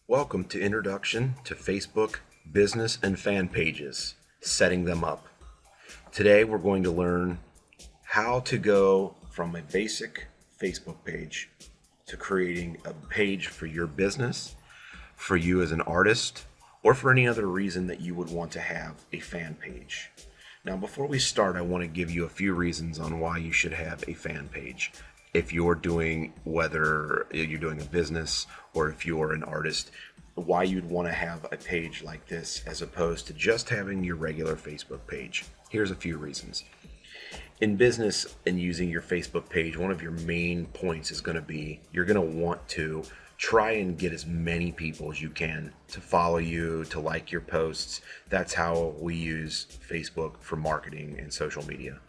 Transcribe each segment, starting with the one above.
Welcome to Introduction to Facebook Business and Fan Pages, Setting Them Up. Today we're going to learn how to go from a basic Facebook page to creating a page for your business, for you as an artist, or for any other reason that you would want to have a fan page. Now, before we start, I want to give you a few reasons on why you should have a fan page. If you're doing, whether you're doing a business or if you're an artist, why you'd want to have a page like this as opposed to just having your regular Facebook page. Here's a few reasons. In business and using your Facebook page, one of your main points is going to be you're going to want to try and get as many people as you can to follow you, to like your posts. That's how we use Facebook for marketing and social media.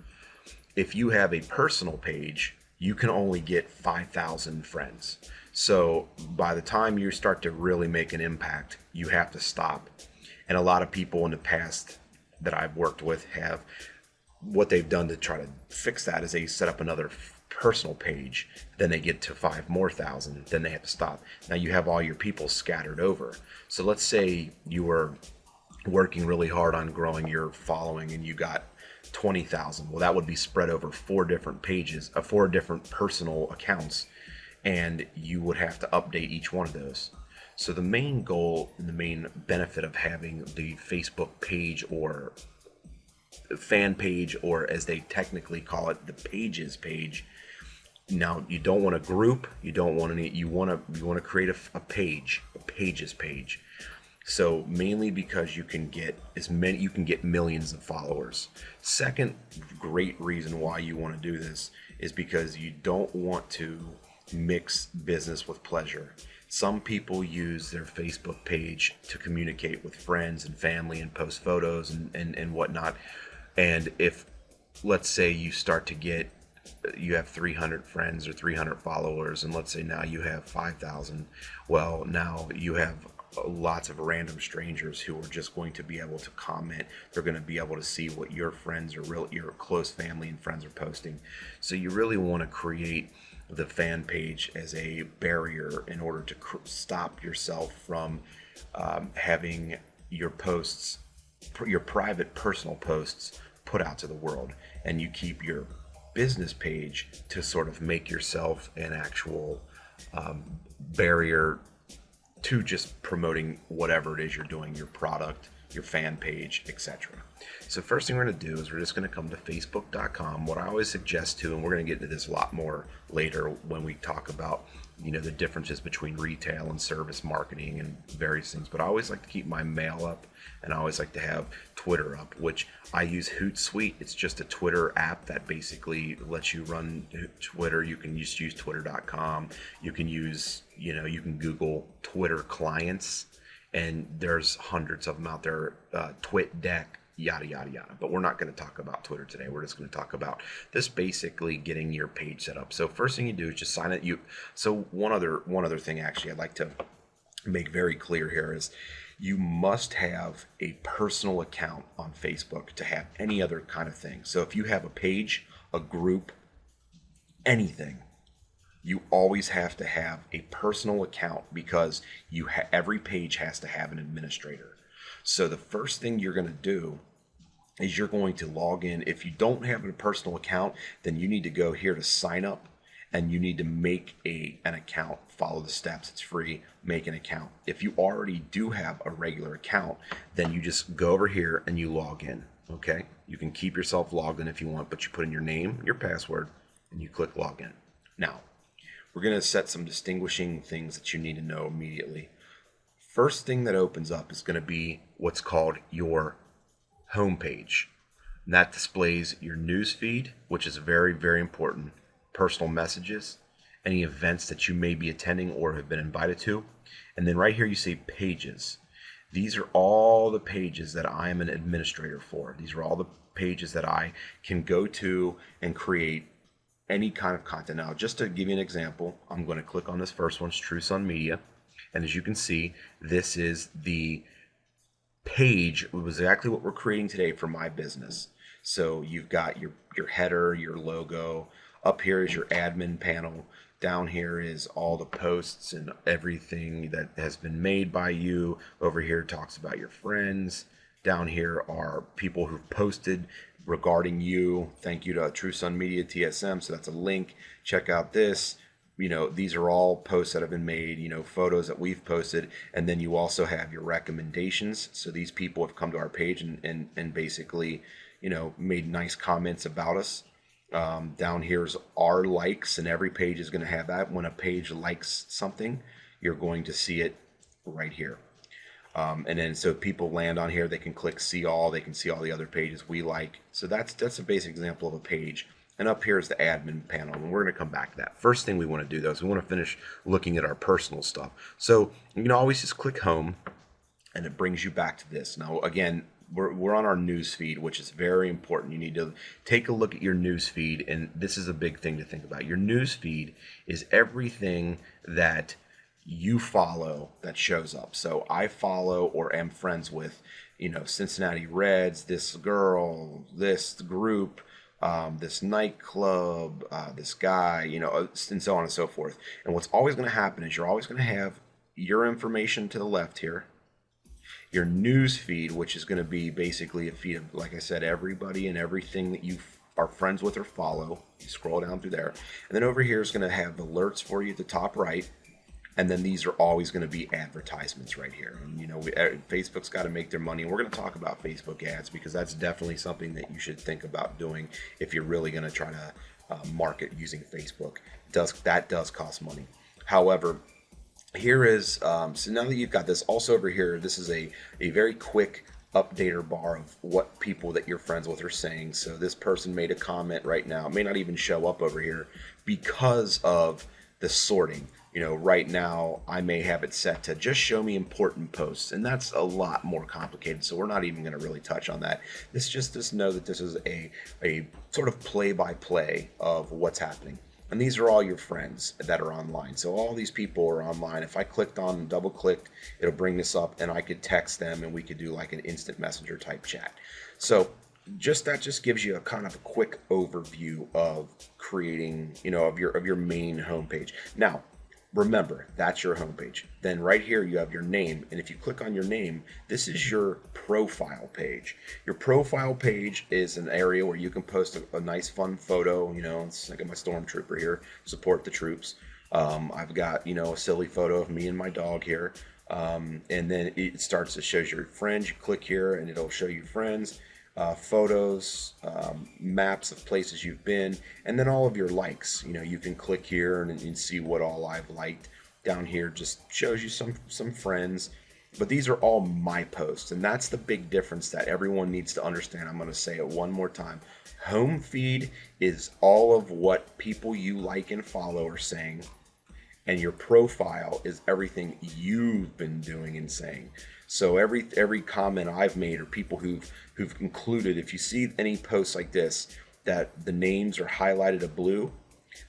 If you have a personal page, you can only get 5,000 friends. So by the time you start to really make an impact, you have to stop. And a lot of people in the past that I've worked with have, what they've done to try to fix that is they set up another personal page, then they get to 5,000 more, then they have to stop. Now you have all your people scattered over. So let's say you were working really hard on growing your following and you got 20,000. Well, that would be spread over four different pages, four different personal accounts, and you would have to update each one of those. So the main goal and the main benefit of having the Facebook page or fan page, or as they technically call it, the pages page. Now, you don't want a group, you don't want any, you want to create a page, a pages page. So mainly because you can get millions of followers. Second great reason why you want to do this is because you don't want to mix business with pleasure. Some people use their Facebook page to communicate with friends and family and post photos and whatnot. And if, let's say, you have 300 friends or 300 followers, and let's say now you have 5,000, well, now you have lots of random strangers who are just going to be able to comment. They're going to be able to see what your friends or your close family and friends are posting. So you really want to create the fan page as a barrier in order to stop yourself from having your posts, your private personal posts, put out to the world, and you keep your business page to sort of make yourself an actual barrier to just promoting whatever it is you're doing, your product, your fan page, etc. So first thing we're going to do is we're just going to come to facebook.com. What I always suggest too, and we're going to get into this a lot more later when we talk about the differences between retail and service marketing and various things, but I always like to keep my mail up, and I always like to have Twitter up, which I use Hootsuite. It's just a Twitter app that basically lets you run Twitter. You can just use twitter.com. You can use, you can Google Twitter clients, and there's hundreds of them out there, TweetDeck, yada, yada, yada. But we're not going to talk about Twitter today. We're just going to talk about this, basically getting your page set up. So first thing you do is just sign it. So one other thing actually I'd like to make very clear here is you must have a personal account on Facebook to have any other kind of thing. So if you have a page, a group, anything, you always have to have a personal account because every page has to have an administrator. So the first thing you're going to do is you're going to log in. If you don't have a personal account, then you need to go here to sign up, and you need to make an account. Follow the steps. It's free. Make an account. If you already do have a regular account, then you just go over here and you log in. Okay? You can keep yourself logged in if you want, but you put in your name, your password, and you click login. Now, we're going to set some distinguishing things that you need to know immediately. First thing that opens up is going to be what's called your home page. And that displays your news feed, which is very, very important, personal messages, any events that you may be attending or have been invited to. And then right here you see pages. These are all the pages that I am an administrator for. These are all the pages that I can go to and create any kind of content. Now, just to give you an example, I'm going to click on this first one, it's True Sun Media. And as you can see, this is the page. It was exactly what we're creating today for my business. So you've got your header, your logo. Up here is your admin panel. Down here is all the posts and everything that has been made by you. Over here talks about your friends. Down here are people who've posted regarding you. Thank you to True Sun Media TSM. So that's a link. Check out this. These are all posts that have been made, photos that we've posted. And then you also have your recommendations. So these people have come to our page and basically, made nice comments about us. Down here's our likes, and every page is going to have that. When a page likes something, you're going to see it right here. And then so people land on here, they can click see all, they can see all the other pages we like. So that's a basic example of a page. And up here is the admin panel, and we're going to come back to that. First thing we want to do, though, is we want to finish looking at our personal stuff. So you can always just click home, and it brings you back to this. Now, again, we're on our news feed, which is very important. You need to take a look at your news feed, and this is a big thing to think about. Your news feed is everything that you follow that shows up. So I follow or am friends with, Cincinnati Reds, this girl, this group, this nightclub, this guy, and so on and so forth. And what's always going to happen is you're always going to have your information to the left here, your news feed, which is going to be basically a feed of, like I said, everybody and everything that you are friends with or follow. You scroll down through there. And then over here is going to have alerts for you at the top right. And then these are always going to be advertisements right here. And, Facebook's got to make their money. And we're going to talk about Facebook ads because that's definitely something that you should think about doing if you're really going to try to market using Facebook. That does cost money. However, here is, so now that you've got this, also over here, this is a very quick updater bar of what people that you're friends with are saying. So this person made a comment right now. It may not even show up over here because of the sorting. Right now I may have it set to just show me important posts, and that's a lot more complicated. So we're not even going to really touch on that. This just know that this is a sort of play-by-play of what's happening. And these are all your friends that are online. So all these people are online. If I clicked on and double clicked, it'll bring this up, and I could text them, and we could do like an instant messenger type chat. So that just gives you a kind of a quick overview of creating, of your main homepage. Now, remember, that's your homepage. Then right here you have your name, and if you click on your name, this is your profile page. Your profile page is an area where you can post a nice fun photo. It's like my stormtrooper here, support the troops. I've got a silly photo of me and my dog here, and then it shows your friends. You click here and it'll show you friends. Photos, maps of places you've been, and then all of your likes. You can click here and see what all I've liked. Down here just shows you some friends, but these are all my posts, and that's the big difference that everyone needs to understand. I'm going to say it one more time. Home feed is all of what people you like and follow are saying, and your profile is everything you've been doing and saying. So every comment I've made, or people who've included, if you see any posts like this that the names are highlighted a blue,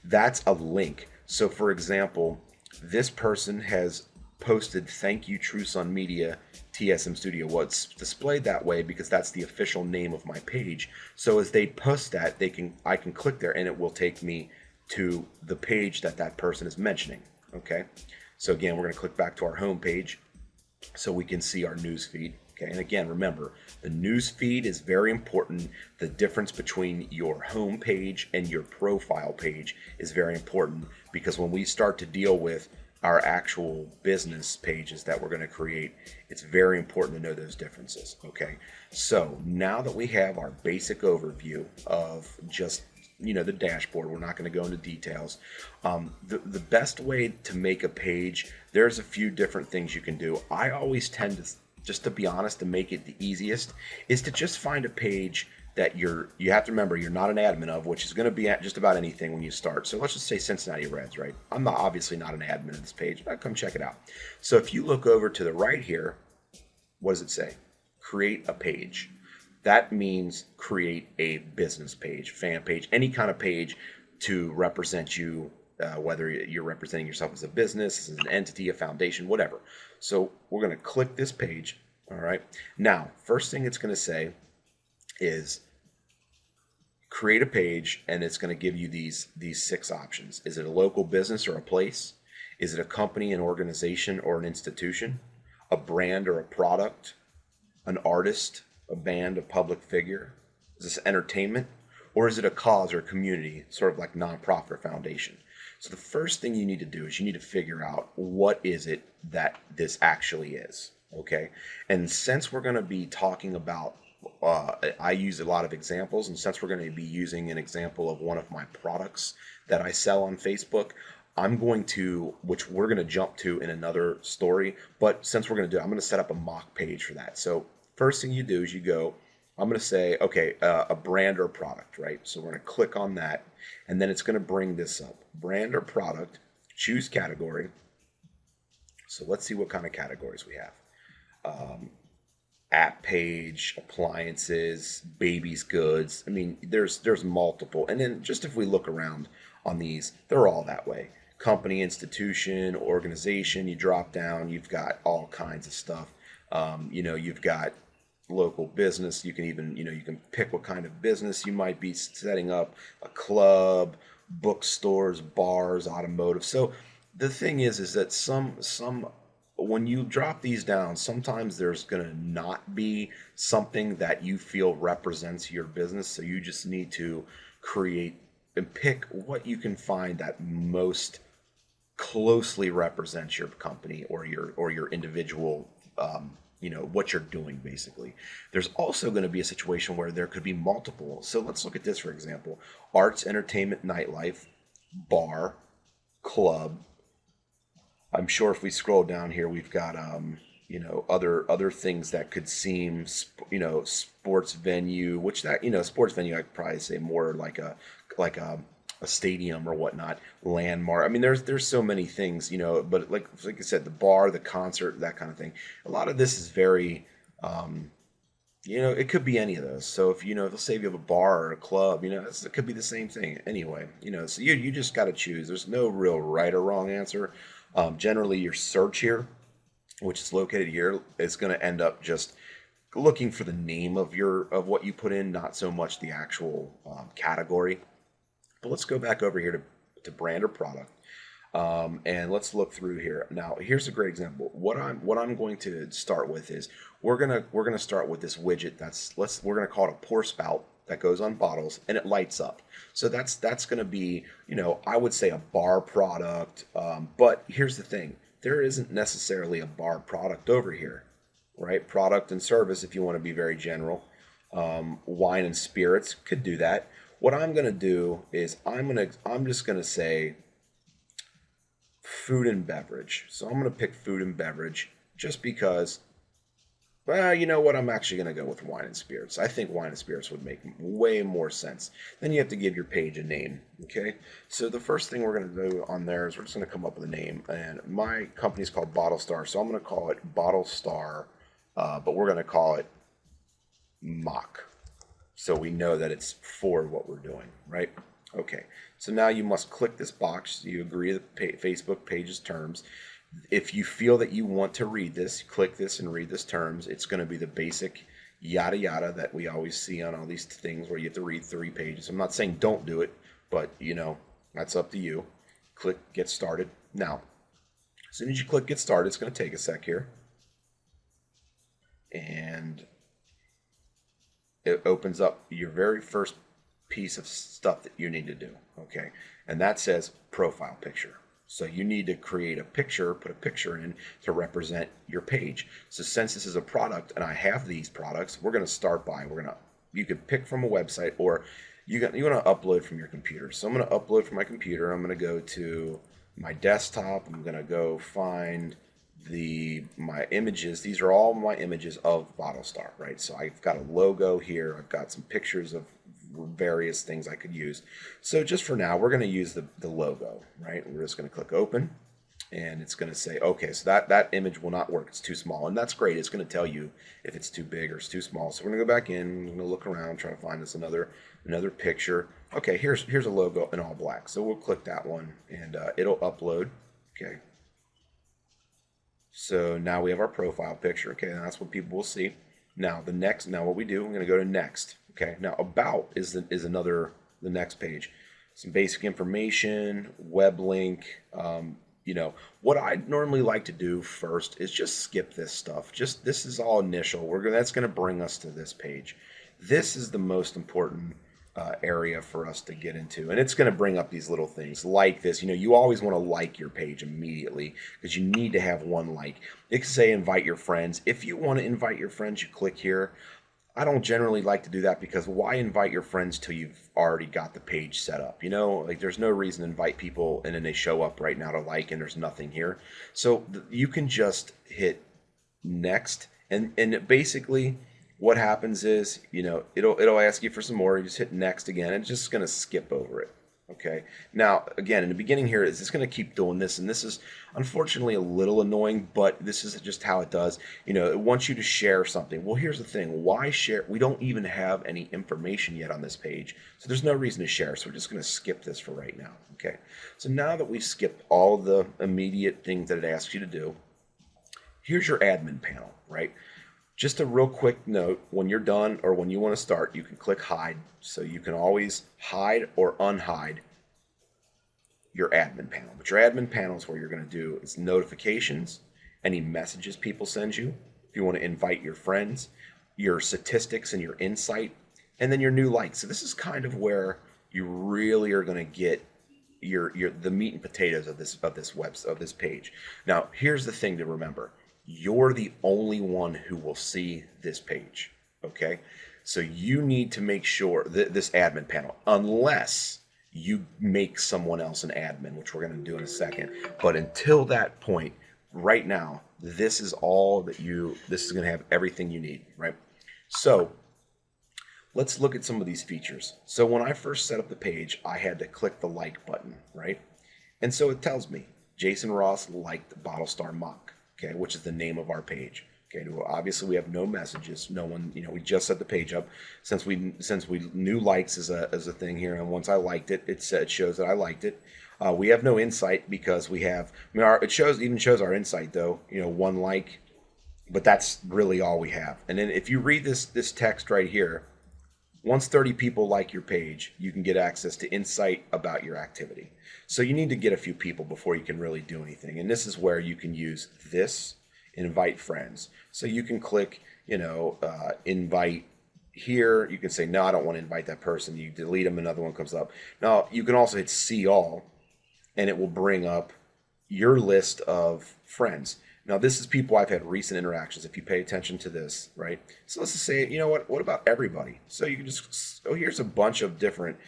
that's a link. So for example, this person has posted "Thank you, True Sun Media TSM Studio." Well, it's displayed that way because that's the official name of my page. So as they post that, I can click there and it will take me to the page that person is mentioning. Okay, so again, we're going to click back to our home page so we can see our news feed. Okay, and again, remember, the news feed is very important. The difference between your home page and your profile page is very important, because when we start to deal with our actual business pages that we're going to create, it's very important to know those differences. Okay, so now that we have our basic overview of just the dashboard, we're not going to go into details. The best way to make a page, there's a few different things you can do. I always tend to, just to be honest, to make it the easiest, is to just find a page that you have to remember you're not an admin of, which is going to be at just about anything when you start. So let's just say Cincinnati Reds, right? I'm obviously not an admin of this page, but come check it out. So if you look over to the right here, what does it say? Create a page. That means create a business page, fan page, any kind of page to represent you, whether you're representing yourself as a business, as an entity, a foundation, whatever. So we're going to click this page. All right. Now, first thing it's going to say is create a page, and it's going to give you these 6 options. Is it a local business or a place? Is it a company, an organization, or an institution? A brand or a product? An artist, a band, a public figure? Is this entertainment? Or is it a cause or a community, sort of like nonprofit or foundation? So the first thing you need to do is you need to figure out what is it that this actually is, okay? And since we're going to be talking about, I use a lot of examples, and since we're going to be using an example of one of my products that I sell on Facebook, I'm going to, which we're going to jump to in another story, but since we're going to do it, I'm going to set up a mock page for that. So first thing you do is you go, I'm going to say, okay, a brand or a product, right? So we're going to click on that, and then it's going to bring this up. Brand or product, choose category. So let's see what kind of categories we have. App page, appliances, baby's goods. I mean, there's multiple. And then just if we look around on these, they're all that way. Company, institution, organization, you drop down, you've got all kinds of stuff. You've got local business. You can even, you can pick what kind of business you might be setting up, a club, bookstores, bars, automotive. So the thing is that some when you drop these down, sometimes there's going to not be something that you feel represents your business. So you just need to create and pick what you can find that most closely represents your company or your individual, what you're doing basically. There's also going to be a situation where there could be multiple. So let's look at this, for example: arts, entertainment, nightlife, bar, club. I'm sure if we scroll down here, we've got other things that could seem sports venue, which that sports venue I'd probably say more like a stadium or whatnot, landmark. I mean, there's so many things, but like I said, the bar, the concert, that kind of thing. A lot of this is very, it could be any of those. So if they'll say if you have a bar or a club, it could be the same thing anyway. So you just got to choose. There's no real right or wrong answer. Generally, your search here, which is located here, is going to end up just looking for the name of what you put in, not so much the actual category. But let's go back over here to brand or product, and let's look through here. Now, here's a great example. What I'm going to start with is we're gonna start with this widget we're gonna call it a pour spout that goes on bottles and it lights up. So that's going to be, I would say a bar product. But here's the thing: there isn't necessarily a bar product over here, right? Product and service, if you want to be very general. Wine and spirits could do that. What I'm going to do is I'm just going to say food and beverage. So I'm going to pick food and beverage just because, well, you know what? I'm actually going to go with wine and spirits. I think wine and spirits would make way more sense. Then you have to give your page a name, okay? So the first thing we're going to do on there is we're just going to come up with a name. And my company is called Bottle Star, so I'm going to call it Bottle Star, but we're going to call it Mock. So we know that it's for what we're doing, right? Okay, so now you must click this box. You agree to the Facebook page's terms. If you feel that you want to read this, click this and read this terms. It's going to be the basic yada yada that we always see on all these things where you have to read 3 pages. I'm not saying don't do it, but that's up to you. Click get started. Now, as soon as you click get started, it's going to take a sec here. And it opens up your very first piece of stuff that you need to do, okay? And that says profile picture. So you need to create a picture, put a picture in to represent your page. So since this is a product and I have these products, we're going to start by, you could pick from a website or you want to upload from your computer. So I'm going to upload from my computer. I'm going to go to my desktop. I'm going to go find my images. These are all my images of Bottle Star, right? So I've got a logo here. I've got some pictures of various things I could use. So just for now, we're going to use the logo, right? We're just going to click open, and it's going to say, okay, so that image will not work. It's too small, and that's great. It's going to tell you if it's too big or it's too small. So we're going to go back in. We're going to look around, try to find us another picture. Okay, here's a logo in all black. So we'll click that one, and it'll upload. Okay. So now we have our profile picture. Okay, and that's what people will see. Now what we do, we're going to go to next. Okay, now about is the next page. Some basic information, web link. What I normally like to do first is just skip this stuff. Just this is all initial. That's going to bring us to this page. This is the most important area for us to get into, and it's going to bring up these little things like this. You always want to like your page immediately because you need to have one like. It can say invite your friends. If you want to invite your friends, you click here. I don't generally like to do that because why invite your friends till you've already got the page set up? Like there's no reason to invite people and then they show up right now to like and there's nothing here. So you can just hit next, and basically what happens is it'll ask you for some more. You just hit next again, and it's just going to skip over it. Okay. Now, again, in the beginning here, is it's going to keep doing this, and this is unfortunately a little annoying, but this is just how it does. It wants you to share something. Well, here's the thing. Why share? We don't even have any information yet on this page, so there's no reason to share. So we're just going to skip this for right now. Okay. So now that we've skipped all the immediate things that it asks you to do, here's your admin panel, right? Just a real quick note, when you're done or when you want to start, you can click hide. So you can always hide or unhide your admin panel. But your admin panel is where you're going to do is notifications, any messages people send you, if you want to invite your friends, your statistics and your insight, and then your new likes. So this is kind of where you really are going to get the meat and potatoes of this page. Now, here's the thing to remember. You're the only one who will see this page, okay? So you need to make sure that this admin panel, unless you make someone else an admin, which we're going to do in a second. But until that point, right now, this is going to have everything you need, right? So let's look at some of these features. So when I first set up the page, I had to click the like button, right? And so it tells me, Jason Ross liked Battlestar Mock. Okay, which is the name of our page. Okay, well, obviously we have no messages. No one, we just set the page up. Since we knew likes as a thing here, and once I liked it, it shows that I liked it. We have no insight because we have. It shows our insight though. One like, but that's really all we have. And then if you read this text right here, once 30 people like your page, you can get access to insight about your activity. So you need to get a few people before you can really do anything. And this is where you can use this, invite friends. So you can click, invite here. You can say, no, I don't want to invite that person. You delete them, another one comes up. Now, you can also hit see all, and it will bring up your list of friends. Now, this is people I've had recent interactions, if you pay attention to this, right? So let's just say, what about everybody? So you can just, here's a bunch of different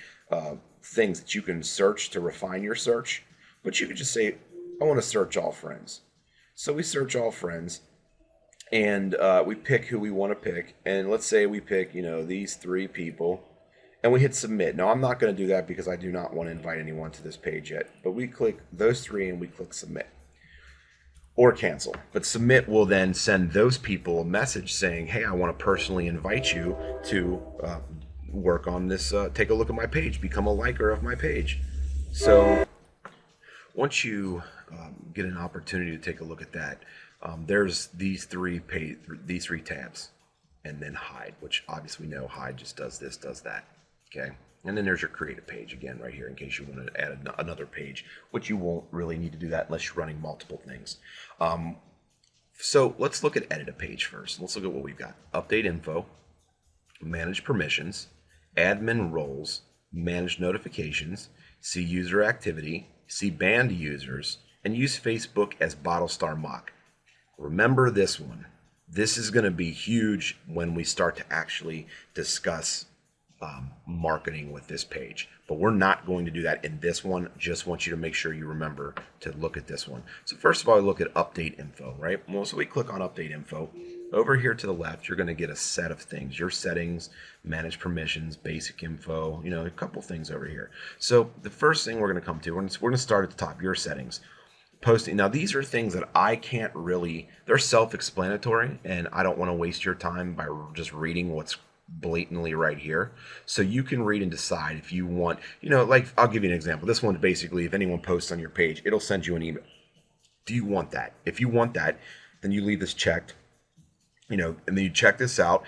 things that you can search to refine your search. But you can just say, I want to search all friends. So we search all friends, and we pick who we want to pick. And let's say we pick, these 3 people, and we hit submit. Now, I'm not going to do that because I do not want to invite anyone to this page yet. But we click those 3 and we click submit. Or cancel. But submit will then send those people a message saying, hey, I want to personally invite you to work on this, take a look at my page, become a liker of my page. So once you get an opportunity to take a look at that, there's these three tabs, and then hide, which obviously we know hide just does this, does that. Okay. And then there's your create a page again right here in case you want to add another page, which you won't really need to do that unless you're running multiple things. So let's look at edit a page first. Let's look at what we've got. Update info, manage permissions, admin roles, manage notifications, see user activity, see banned users, and use Facebook as Battlestar Mock. Remember this one. This is going to be huge when we start to actually discuss marketing with this page, but we're not going to do that in this one. Just want you to make sure you remember to look at this one. So first of all, look at update info, right? Well, so we click on update info. Over here to the left, you're going to get a set of things, your settings, manage permissions, basic info, a couple things over here. So the first thing we're going to come to, we're going to start at the top, your settings. Posting. Now, these are things that I can't really, they're self-explanatory, and I don't want to waste your time by just reading what's blatantly right here. So you can read and decide if you want, like I'll give you an example. This one basically, if anyone posts on your page, it'll send you an email. Do you want that? If you want that, then you leave this checked. and then you check this out.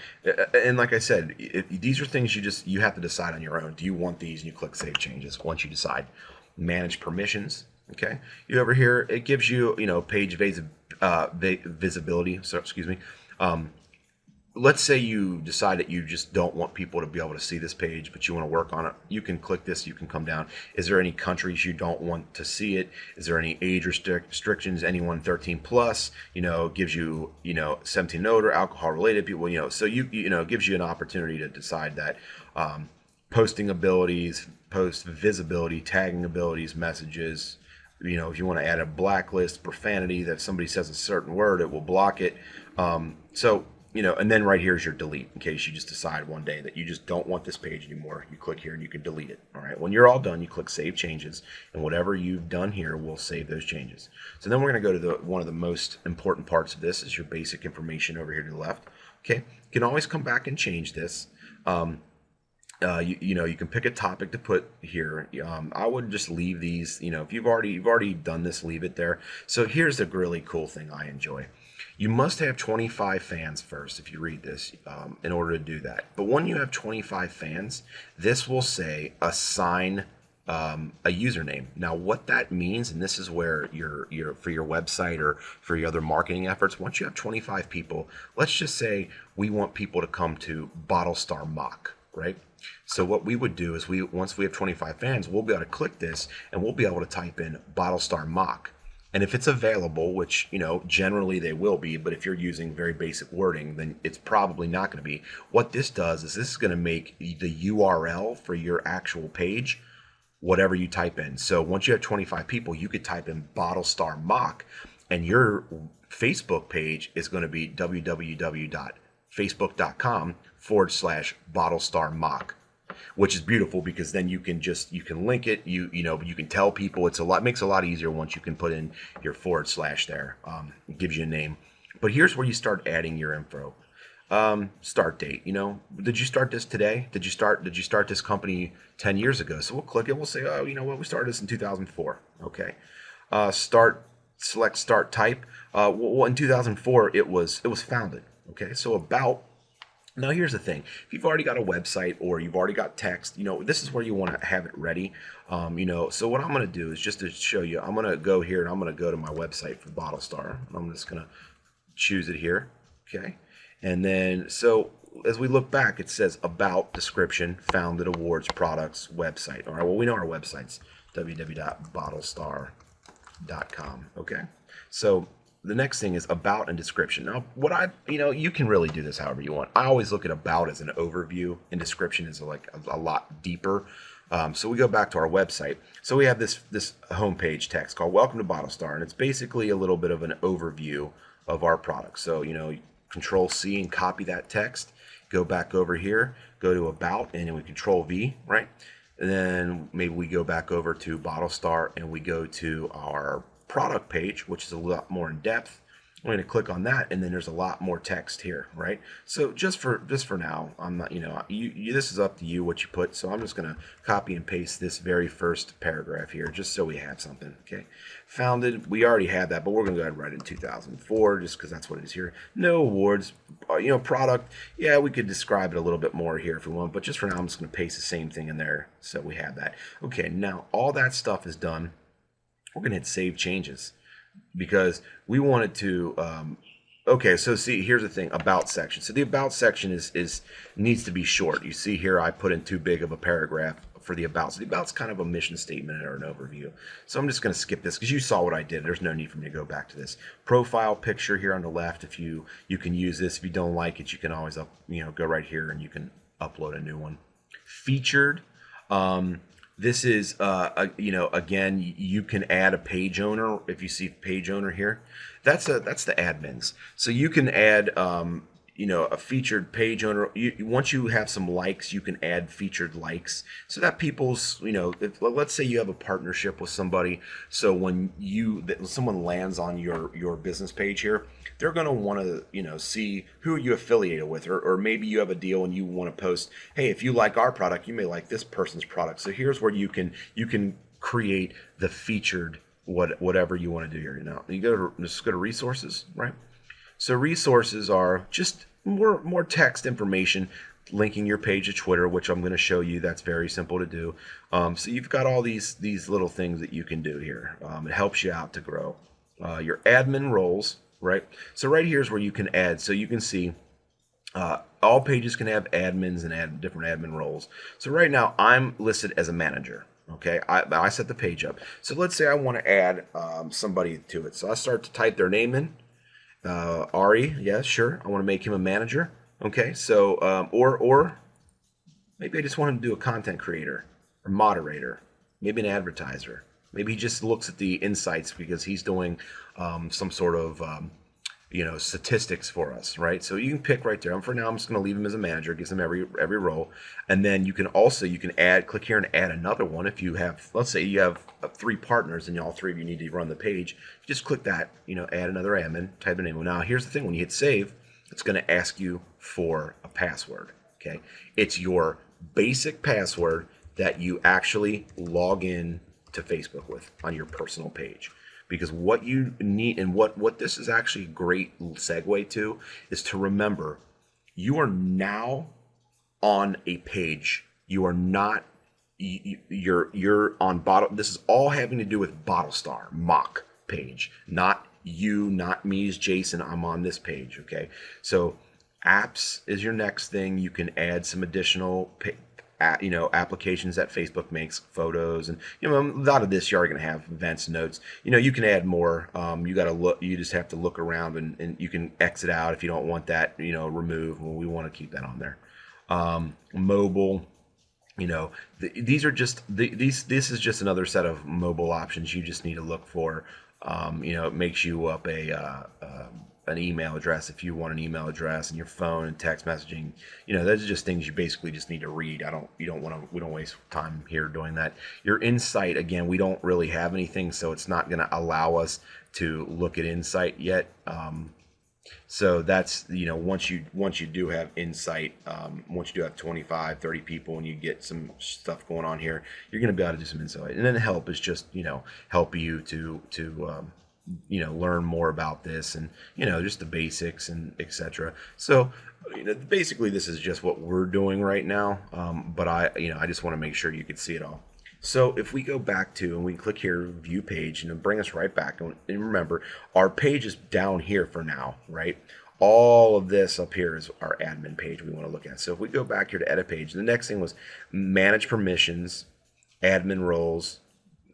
And like I said, these are things you have to decide on your own. Do you want these? And you click Save Changes once you decide. Manage permissions. Okay, you over here, it gives you, page visibility. So, excuse me. Let's say you decide that you just don't want people to be able to see this page, but you want to work on it. You can click this, you can come down. Is there any countries you don't want to see it? Is there any age restrictions? Anyone 13 plus, gives you, 17 and older, alcohol related people, so gives you an opportunity to decide that posting abilities, post visibility, tagging abilities, messages, if you want to add a blacklist, profanity, that if somebody says a certain word, it will block it. And then right here is your delete, in case you just decide one day that you just don't want this page anymore. You click here and you can delete it. All right. When you're all done, you click Save Changes, and whatever you've done here will save those changes. So then we're going to go to one of the most important parts of this is your basic information over here to the left. Okay. You can always come back and change this. You can pick a topic to put here. I would just leave these. If you've already done this, leave it there. So here's the really cool thing I enjoy. You must have 25 fans first if you read this in order to do that. But when you have 25 fans, this will say assign a username. Now, what that means, and this is where your for your website or for your other marketing efforts, once you have 25 people, let's just say we want people to come to Bottle Star Mock, right? So what we would do is once we have 25 fans, we'll be able to click this and we'll be able to type in Bottle Star Mock. And if it's available, which, generally they will be, but if you're using very basic wording, then it's probably not going to be. What this does is this is going to make the URL for your actual page whatever you type in. So once you have 25 people, you could type in Bottle Star Mock, and your Facebook page is going to be www.facebook.com/Bottle Star Mock. Which is beautiful because then you can link it, you can tell people. Makes it a lot easier once you can put in your / there. It gives you a name. But here's where you start adding your info. Start date, did you start this today? Did you start this company 10 years ago? So we'll click it, we'll say, oh, we started this in 2004. Okay. Select start type. Well, in 2004 it was founded. Okay. So about. Now, here's the thing. If you've already got a website or you've already got text, this is where you want to have it ready. So what I'm going to do is just to show you, I'm going to go here and I'm going to go to my website for Bottle Star. I'm just going to choose it here. Okay. And then, so as we look back, it says about, description, founded, awards, products, website. All right. Well, we know our website's www.bottlestar.com. Okay. So the next thing is about and description. Now, you can really do this however you want. I always look at about as an overview, and description is like a lot deeper. So we go back to our website. So we have this homepage text called Welcome to Bottle Star, and it's basically a little bit of an overview of our product. So, Control C and copy that text. Go back over here, go to About, and then we Control V, right? And then maybe we go back over to Bottle Star and we go to our product page, which is a lot more in depth. I'm going to click on that, and then there's a lot more text here, right? So just for now, I'm not, this is up to you what you put. So I'm just going to copy and paste this very first paragraph here, just so we have something. Okay, founded, we already had that, but we're going to go ahead and write it in 2004, just because that's what it is here. No awards, product. Yeah, we could describe it a little bit more here if we want, but just for now, I'm just going to paste the same thing in there, so we have that. Okay, now all that stuff is done. We're going to hit Save Changes because we wanted to. Okay, so see, here's the thing, About section. So the About section needs to be short. You see here I put in too big of a paragraph for the About. So the About's kind of a mission statement or an overview. So I'm just going to skip this because you saw what I did. There's no need for me to go back to this. Profile picture here on the left. If you can use this. If you don't like it, you can always go right here and you can upload a new one. Featured. This is, again, you can add a page owner. If you see page owner here, that's the admins. So you can add, a featured page owner. Once you have some likes, you can add featured likes so that people's, let's say you have a partnership with somebody. So when someone lands on your business page here, they're going to want to, see who you affiliated with, or maybe you have a deal and you want to post, hey, if you like our product, you may like this person's product. So here's where you can create the featured whatever you want to do here. You just go to resources, right? So resources are just more text information linking your page to Twitter, which I'm going to show you. That's very simple to do. So you've got all these little things that you can do here. It helps you out to grow. Your admin roles, right? So right here is where you can add. So you can see all pages can have admins and add different admin roles. So right now I'm listed as a manager. Okay, I set the page up. So let's say I want to add somebody to it. So I start to type their name in. Ari, yes, sure. I want to make him a manager. Okay, so or maybe I just want him to do a content creator or moderator, maybe an advertiser. Maybe he just looks at the insights because he's doing some sort of statistics for us, right? So you can pick right there. For now, I'm just going to leave him as a manager. Gives him every role, and then you can add, click here and add another one. If you have, let's say you have 3 partners and all 3 of you need to run the page, just click that, add another admin, type the name. Well, now here's the thing: when you hit save, it's going to ask you for a password. Okay, it's your basic password that you actually log in to Facebook with on your personal page. Because what you need, and what this is actually a great segue to, is to remember you are now on a page. You are not, you're on bottle. This is all having to do with BottleStar mock page, not you, not me as Jason. I'm on this page. Okay, so apps is your next thing. You can add some additional applications that Facebook makes, photos, and a lot of this you are going to have events, notes. You can add more. You got to look. You just have to look around, and you can exit out if you don't want that. Remove. Well, we want to keep that on there. Mobile. These are just this is just another set of mobile options you just need to look for. It makes you up an email address if you want an email address, and your phone and text messaging. Those are just things you basically just need to read. We don't waste time here doing that. Your insight, again, we don't really have anything, so it's not going to allow us to look at insight yet. So that's, once you do have insight, once you do have 25, 30 people and you get some stuff going on here, you're going to be able to do some insight. And then help is just, help you to learn more about this, and just the basics and etc. So basically this is just what we're doing right now, but I just want to make sure you can see it all. So if we go back to, and we click here, view page, and it'll bring us right back. And remember, our page is down here for now, right? All of this up here is our admin page we want to look at. So if we go back here to edit page, the next thing was manage permissions, admin roles,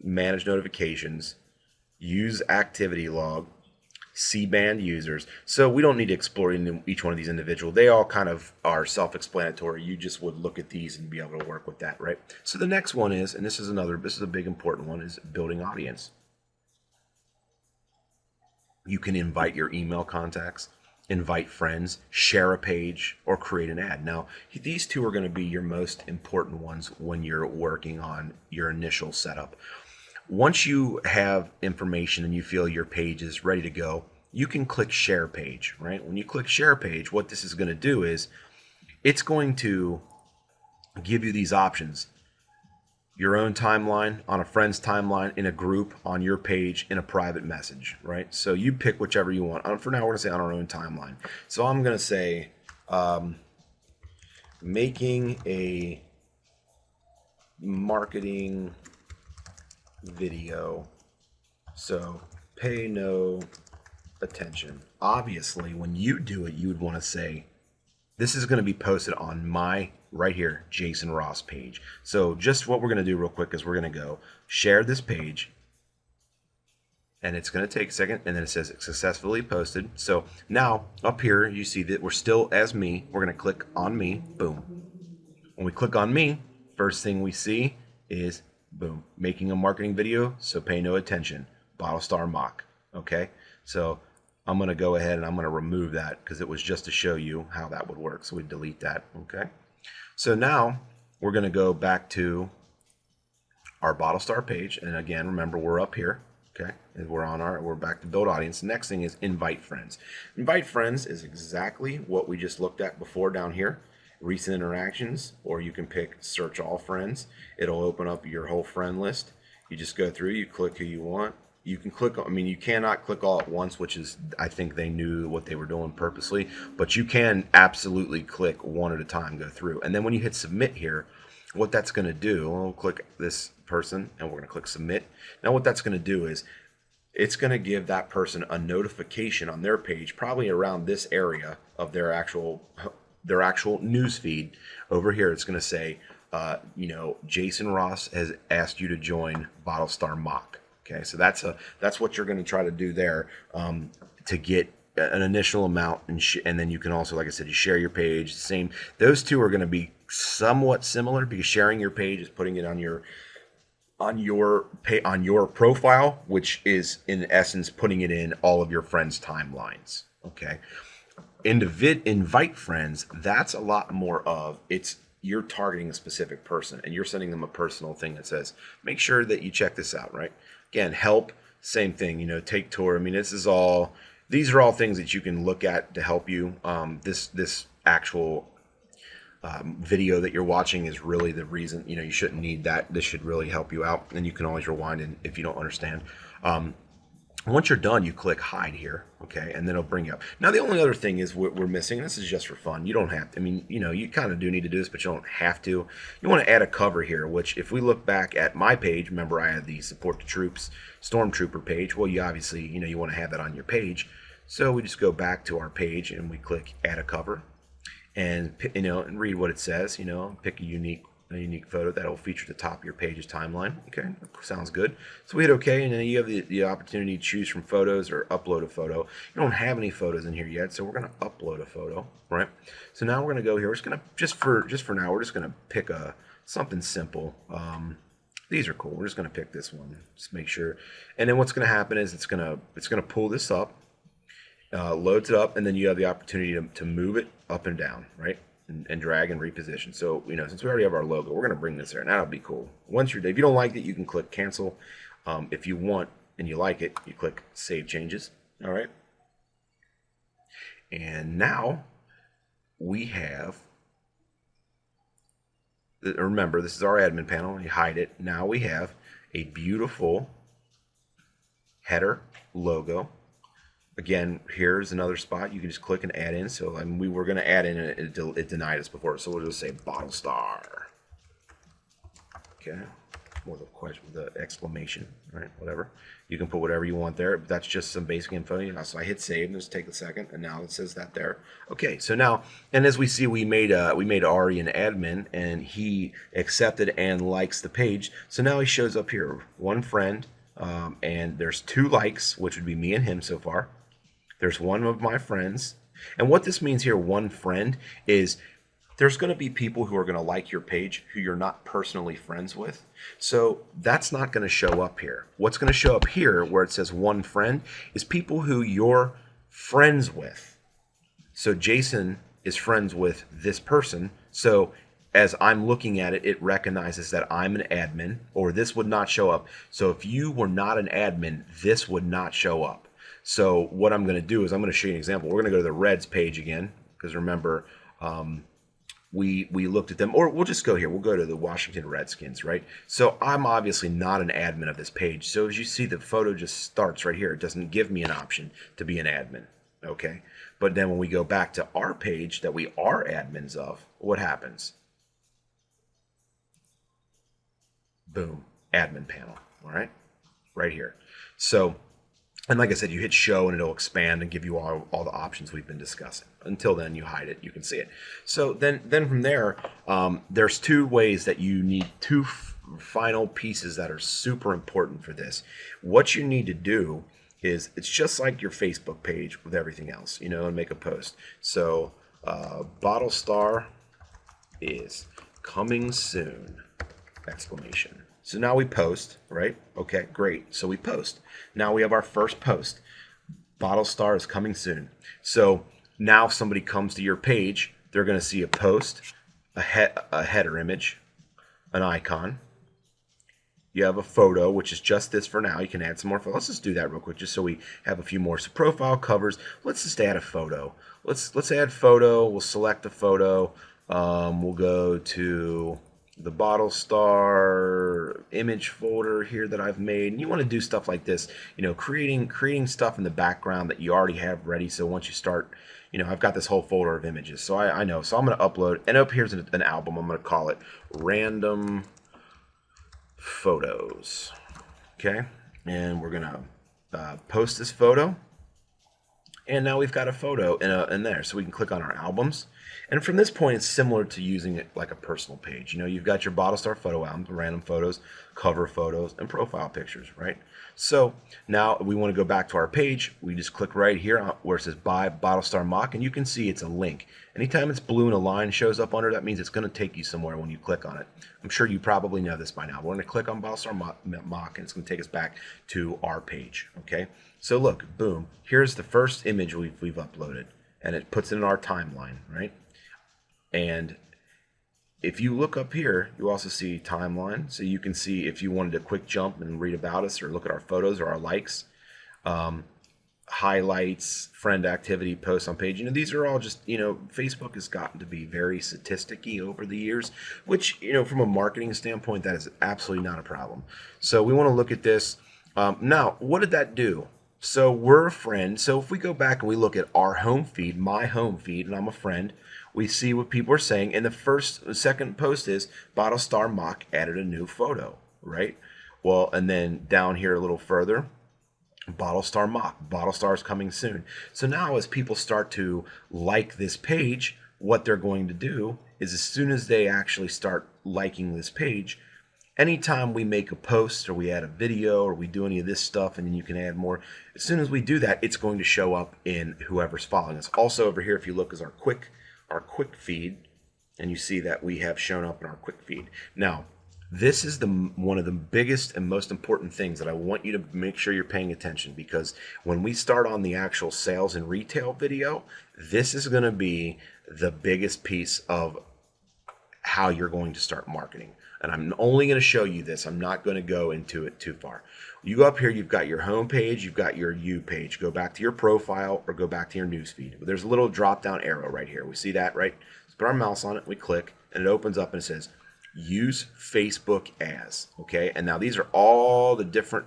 manage notifications, use activity log, C-band users. So we don't need to explore each one of these individual. They all kind of are self-explanatory. You just would look at these and be able to work with that, right? So the next one is, and this is a big important one, is building audience. You can invite your email contacts, invite friends, share a page, or create an ad. Now, these 2 are going to be your most important ones when you're working on your initial setup. Once you have information and you feel your page is ready to go, you can click share page, right? When you click share page, what this is going to do is it's going to give you these options: your own timeline, on a friend's timeline, in a group, on your page, in a private message, right? So you pick whichever you want. For now, we're going to say on our own timeline. So I'm going to say making a marketing video, so pay no attention. Obviously, when you do it, you would want to say, this is going to be posted on my, right here, Jason Ross page. So just what we're going to do real quick is we're going to go share this page, and it's going to take a second, and then it says successfully posted. So now up here you see that we're still as me. We're going to click on me. Boom. When we click on me, first thing we see is boom, making a marketing video, so pay no attention, BottleStar mock. Okay, so I'm going to go ahead and I'm going to remove that because it was just to show you how that would work. So we delete that. Okay, so now we're going to go back to our BottleStar page, and again, remember, we're up here. Okay, and we're back to build audience. The next thing is invite friends. Invite friends is exactly what we just looked at before down here. Recent interactions, or you can pick search all friends. It'll open up your whole friend list. You just go through, you click who you want, You can click, I mean, you cannot click all at once, which is, I think they knew what they were doing purposely, but you can absolutely click one at a time, go through. And then when you hit submit here, what that's going to do, we'll click this person and we're going to click submit. Now what that's going to do is it's going to give that person a notification on their page, probably around this area of their actual news feed. Over here, it's going to say, you know, Jason Ross has asked you to join Bottlestar Mock. Okay, so that's what you're going to try to do there, to get an initial amount, and then you can also, like I said, you share your page. Same, those two are going to be somewhat similar, because sharing your page is putting it on your profile, which is in essence putting it in all of your friends' timelines. Okay, invite friends, that's a lot more of, you're targeting a specific person and you're sending them a personal thing that says, make sure that you check this out, right? Again, help, same thing, you know, take tour. I mean, these are all things that you can look at to help you. This actual video that you're watching is really the reason, you know, you shouldn't need that. This should really help you out, and you can always rewind in if you don't understand. Once you're done, you click hide here, okay, and then it'll bring you up. Now, the only other thing is we're missing, this is just for fun. You don't have to, I mean, you know, you kind of do need to do this, but you don't have to. You want to add a cover here, which if we look back at my page, remember I had the Support the Troops Stormtrooper page. Well, you obviously, you know, you want to have that on your page. So we just go back to our page and we click add a cover, and, you know, and read what it says, you know, pick a unique photo that will feature the top of your page's timeline. Okay, sounds good. So we hit OK, and then you have the opportunity to choose from photos or upload a photo. You don't have any photos in here yet, so we're going to upload a photo, right? So now we're going to go here. We're just going to, just for now, we're just going to pick something simple. These are cool. We're just going to pick this one. Just make sure. And then what's going to happen is it's going to pull this up, loads it up, and then you have the opportunity to move it up and down, right? And drag and reposition. So, you know, since we already have our logo, we're going to bring this there, and that'll be cool. Once you're done, if you don't like it, you can click cancel. If you want and you like it, you click save changes. All right. And now we have, remember, this is our admin panel. You hide it. Now we have a beautiful header logo. Again, here's another spot. You can just click and add in. So I mean, we were going to add in, and it denied us before. So we'll just say Bottlestar. Okay, with a question, with the exclamation, right? Whatever. You can put whatever you want there. But that's just some basic info. You know, so I hit save, and just take a second, and now it says that there. Okay, so now, and as we see, we made Ari an admin, and he accepted and likes the page. So now he shows up here, one friend, and there's 2 likes, which would be me and him so far. There's one of my friends. And what this means here, one friend, is there's going to be people who are going to like your page who you're not personally friends with. So that's not going to show up here. What's going to show up here where it says one friend is people who you're friends with. So Jason is friends with this person. So as I'm looking at it, it recognizes that I'm an admin, or this would not show up. So if you were not an admin, this would not show up. So what I'm going to do is I'm going to show you an example. We're going to go to the Reds page again, because remember, we looked at them, or we'll just go here. We'll go to the Washington Redskins, right? So I'm obviously not an admin of this page. So as you see, the photo just starts right here. It doesn't give me an option to be an admin, okay? But then when we go back to our page that we are admins of, what happens? Boom, admin panel, all right? Right here. So, and like I said, you hit show and it'll expand and give you all the options we've been discussing. Until then, you hide it. You can see it. So then from there, there's 2 ways that you need 2 final pieces that are super important for this. What you need to do is, it's just like your Facebook page with everything else, you know, and make a post. So Bottlestar is coming soon, exclamation. So now we post, right? Okay, great. So we post. Now we have our first post. Bottlestar is coming soon. So now if somebody comes to your page, they're going to see a post, a header image, an icon. You have a photo, which is just this for now. You can add some more photos. Let's just do that real quick, just so we have a few more. So profile, covers. Let's just add a photo. Let's add photo. We'll select a photo. We'll go to, the Bottle Star image folder here that I've made. And you want to do stuff like this, you know, creating stuff in the background that you already have ready. So once you start, you know, I've got this whole folder of images. So I know. So I'm going to upload, and up here's an album. I'm going to call it Random Photos. Okay. And we're going to post this photo. And now we've got a photo in there. So we can click on our albums. And from this point, it's similar to using it like a personal page. You know, you've got your Bottle Star photo albums, random photos, cover photos, and profile pictures, right? So now we want to go back to our page. We just click right here where it says Buy Bottle Star Mock, and you can see it's a link. Anytime it's blue and a line shows up under, that means it's going to take you somewhere when you click on it. I'm sure you probably know this by now. We're going to click on Bottle Star Mock, and it's going to take us back to our page, okay? So look, boom, here's the first image we've uploaded, and it puts it in our timeline, right? And if you look up here, you also see timeline. So you can see if you wanted to quick jump and read about us or look at our photos or our likes, highlights, friend activity, posts on page. You know, these are all just, you know, Facebook has gotten to be very statisticky over the years, which, you know, from a marketing standpoint, that is absolutely not a problem. So we want to look at this. Now, what did that do? So we're a friend. So if we go back and we look at our home feed, my home feed, and I'm a friend, we see what people are saying. And the second post is Bottle Star Mock added a new photo, right? Well, and then down here a little further, Bottle Star Mock, Bottle Star is coming soon. So now as people start to like this page, what they're going to do is as soon as they actually start liking this page, anytime we make a post or we add a video or we do any of this stuff, and then you can add more, as soon as we do that, it's going to show up in whoever's following us. Also over here, if you look, is our quick feed, and you see that we have shown up in our quick feed. Now, this is one of the biggest and most important things that I want you to make sure you're paying attention, because when we start on the actual sales and retail video, this is going to be the biggest piece of how you're going to start marketing. And I'm only going to show you this. I'm not going to go into it too far. You go up here, you've got your home page, you've got your You page. Go back to your profile or go back to your newsfeed. There's a little drop down arrow right here. We see that, right? Let's put our mouse on it, we click, and it opens up and it says, Use Facebook as, okay? And now these are all the different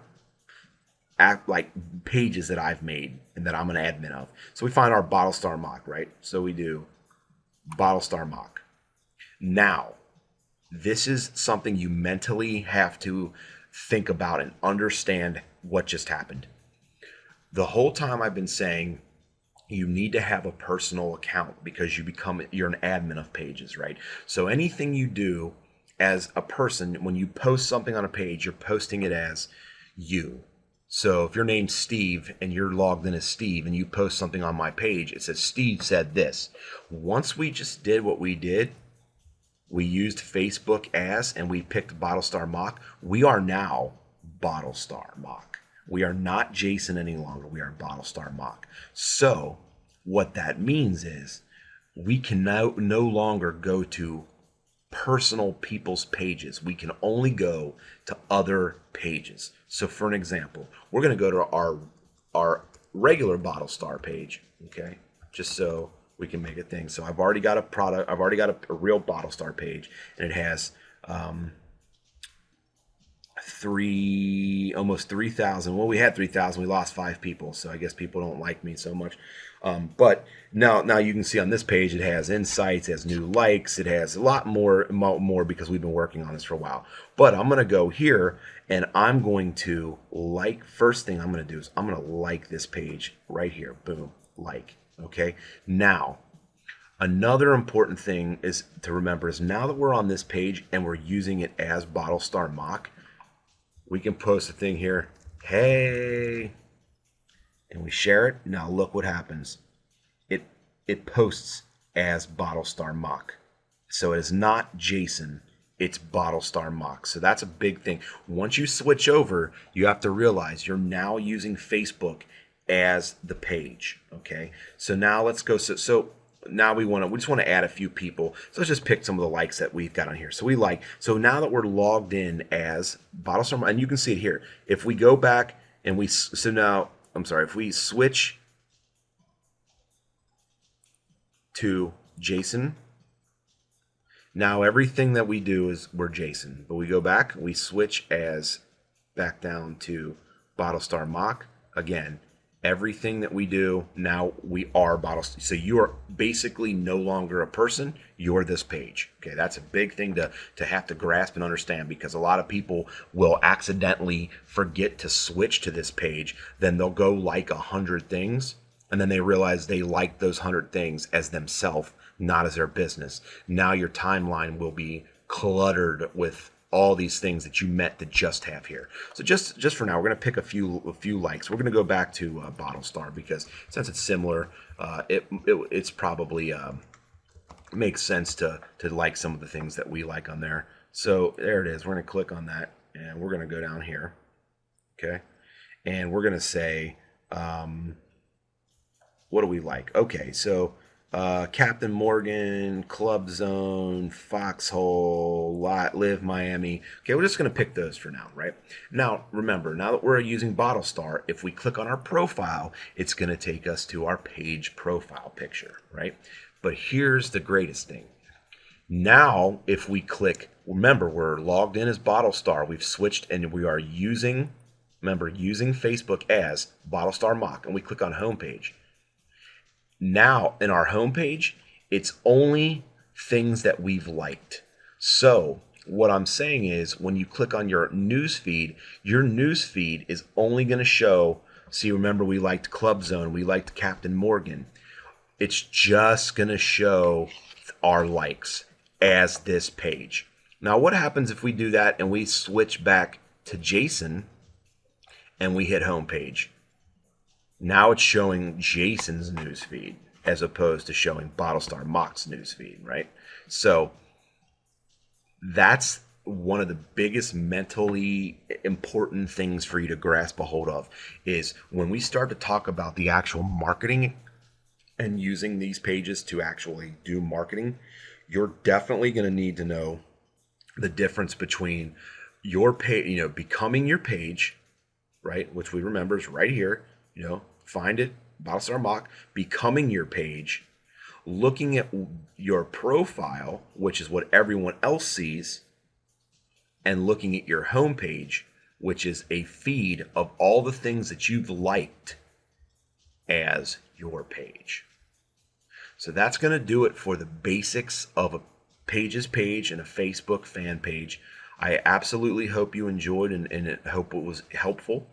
pages that I've made and that I'm an admin of. So we find our Bottle Star Mock, right? So we do Bottle Star Mock. Now, this is something you mentally have to think about and understand what just happened. The whole time I've been saying you need to have a personal account because you're an admin of pages, right? So anything you do as a person, when you post something on a page, you're posting it as you. So if your name's Steve and you're logged in as Steve and you post something on my page, it says Steve said this. Once we just did what we did, we used Facebook as, and we picked Bottle Star Mock. We are now Bottle Star Mock. We are not Jason any longer. We are Bottle Star Mock. So what that means is we can now no longer go to personal people's pages. We can only go to other pages. So for an example, we're going to go to our regular Bottle Star page, okay? Just so we can make a thing. So I've already got a product. I've already got a real Bottle Star page, and it has almost 3,000. Well, we had 3,000. We lost 5 people, so I guess people don't like me so much. But now you can see on this page it has insights, it has new likes, it has a lot more because we've been working on this for a while. But I'm gonna go here and I'm going to like. First thing I'm gonna do is I'm gonna like this page right here. Boom, like. Okay. Now, another important thing is to remember is now that we're on this page and we're using it as Bottle Star Mock, we can post a thing here. Hey. And we share it. Now look what happens. It posts as Bottle Star Mock. So it is not Jason, it's Bottle Star Mock. So that's a big thing. Once you switch over, you have to realize you're now using Facebook as the page. Okay. So now let's go. So now we just want to add a few people. So let's just pick some of the likes that we've got on here. So we like. So now that we're logged in as Bottle Star Mock, and you can see it here. If we go back and if we switch to Jason, Now everything that we do is we're Jason, but we go back, we switch as back down to Battlestar Mock. Again, everything that we do now we are Battlestar. So you are basically no longer a person. You're this page. Okay, that's a big thing to have to grasp and understand, because a lot of people will accidentally forget to switch to this page. Then they'll go like 100 things, and then they realize they like those 100 things as themselves, not as their business. Now your timeline will be cluttered with all these things that you meant to just have here. So just for now, we're going to pick a few likes. We're going to go back to Battlestar, because since it's similar, it's probably makes sense to like some of the things that we like on there. So there it is. We're going to click on that, and we're going to go down here. Okay, and we're going to say, what do we like? Okay, so Captain Morgan, Club Zone, Foxhole, Live Miami. Okay, we're just going to pick those for now, right? Now, remember, now that we're using Battlestar, if we click on our profile, it's going to take us to our page profile picture, right? But here's the greatest thing. Now, if we click, remember, we're logged in as Battlestar. We've switched, and we are using, remember, using Facebook as Battlestar Mock, and we click on Homepage. Now, in our homepage, it's only things that we've liked. So, what I'm saying is, when you click on your news feed is only going to show, see, remember, we liked Club Zone, we liked Captain Morgan. It's just going to show our likes as this page. Now, what happens if we do that and we switch back to Jason and we hit homepage? Now it's showing Jason's newsfeed as opposed to showing Battlestar Mock's newsfeed, right? So that's one of the biggest mentally important things for you to grasp a hold of, is when we start to talk about the actual marketing and using these pages to actually do marketing, you're definitely going to need to know the difference between your page, becoming your page, right? Which we remember is right here, find it, Battlestar Mock, becoming your page, looking at your profile, which is what everyone else sees, and looking at your homepage, which is a feed of all the things that you've liked as your page. So that's going to do it for the basics of a Pages page and a Facebook fan page. I absolutely hope you enjoyed and hope it was helpful.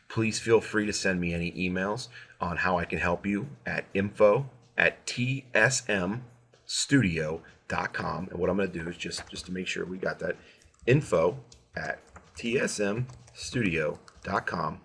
Please feel free to send me any emails on how I can help you at info@tsmstudio.com. And what I'm going to do is just to make sure we got that, info@tsmstudio.com.